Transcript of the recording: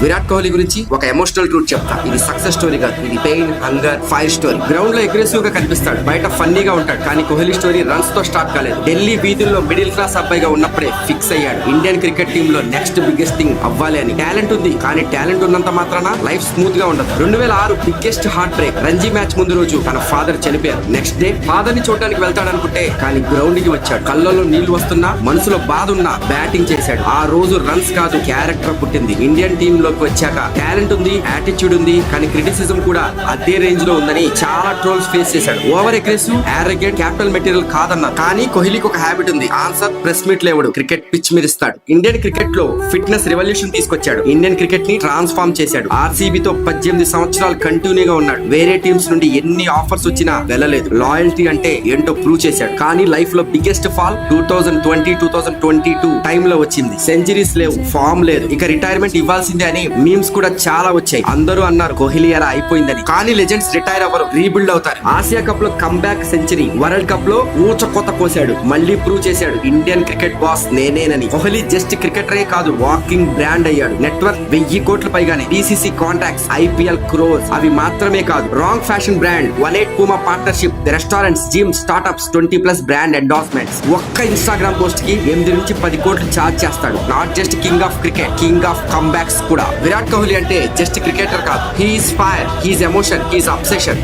విరాట్ కోహ్లీ గురించి ఒక emotional truth చెప్తా. ఇది సక్సెస్ స్టోరీ కాదు, ఇది pain, hunger, fire story. Ground లో అగ్రెసివ్ గా కనిపిస్తాడు, బయట ఫన్నీగా ఉంటాడు. కానీ కోహ్లీ స్టోరీ రన్స్ తో స్టార్ట్ కాలేదు. ఢిల్లీ వీధుల్లో మిడిల్ క్లాస్ అబ్బాయిగా ఉన్నప్పుడే ఫిక్స్ అయ్యాడు ఇండియన్ క్రికెట్ టీమ్ లో నెక్స్ట్ బిగ్గెస్ట్ థింగ్ అవ్వాలి అని. టాలెంట్ ఉంది, కానీ టాలెంట్ ఉన్నంత మాత్రాన లైఫ్ స్మూత్ గా ఉండదు. 2006 biggest heart break. Ranji match ముందు రోజు తన ఫాదర్ చనిపోయారు. నెక్స్ట్ డే ఫాదర్ ని చూడడానికి వెళ్తాడనుకుంటే కానీ గ్రౌండ్ కి వచ్చాడు. కళ్ళలో నీళ్లు వస్తున్నా, మనసులో బాధ ఉన్నా బ్యాటింగ్ చేశాడు. ఆ రోజు రన్స్ కాదు, క్యారెక్టర్ పుట్టింది. ఇండియన్ టీమ్ లోకి వచ్చాక టాలెంట్ ఉంది, యాటిట్యూడ్ ఉంది, కానీ క్రిటిసిజం కూడా అదే రేంజ్ లో ఉందని చాలా ట్రోల్స్ ఫేస్ చేశాడు. Over aggressive, arrogant, capital material కాదన్నారు. కానీ కోహ్లీకి ఒక హ్యాబిట్ ఉంది, ఆన్సర్ ప్రెస్ మీట్ లేవడు, క్రికెట్ పిచ్ మీద ఇస్తాడు. ఇండియన్ క్రికెట్ లో ఫిట్నెస్ రెవల్యూషన్ తీసుకొచ్చాడు. ఇండియన్ క్రికెట్ ని ట్రాన్స్ఫార్మ్ చేశాడు. ఆర్సీబీతో 18 సంవత్సరాలు కంటిన్యూగా ఉన్నాడు. వేరే టీమ్స్ నుండి ఎన్ని ఆఫర్స్ వచ్చినా వెళ్ళలేదు. లాయల్టీ అంటే ఏంటో ప్రూవ్ చేశాడు. కానీ లైఫ్ లో బిగ్గెస్ట్ ఫాల్ 2020-2022 టైమ్ లో వచ్చింది. సెంచరీస్ లేవు, ఫామ్ లేదు, ఇక రిటైర్మెంట్ ఇవ్వాల్సిందే అని మీమ్స్ కూడా చాలా వచ్చాయి. అందరూ అన్నారు కోహ్లీ అలా అయిపోయిందని. కానీ లెజెండ్స్ రిటైర్ అవ్వరు, రీబిల్డ్ అవుతారు. ఆసియా కప్ లో కమ్బ్యాక్ సెంచరీ, వరల్డ్ కప్ లో ఊచకొత కోసాడు, మళ్ళీ ప్రూవ్ చేశాడు ఇండియన్ క్రికెట్ బాస్ నేనేనని. కోహ్లీ జస్ట్ క్రికెటరే కాదు, వాకింగ్ బ్రాండ్ అయ్యాడు. నెట్వర్క్ 1000 కోట్ల పైగానే, బీసీసీ కాంటాక్ట్స్, ఐపీఎల్ క్రోస్. అవి మాత్రమే కాదు, రాంగ్ fashion brand, 18 Puma partnership, restaurants, gym, startups, 20+ brand endorsements. ఒక్క ఇన్స్టాగ్రామ్ పోస్ట్ కి 8 నుంచి 10 కోట్లు చార్జ్ చేస్తాడు. Not just king of cricket, king of comebacks కూడా. విరాట్ కోహ్లీ అంటే జస్ట్ క్రికెటర్ కాదు, he's fire, he's emotion, he's obsession.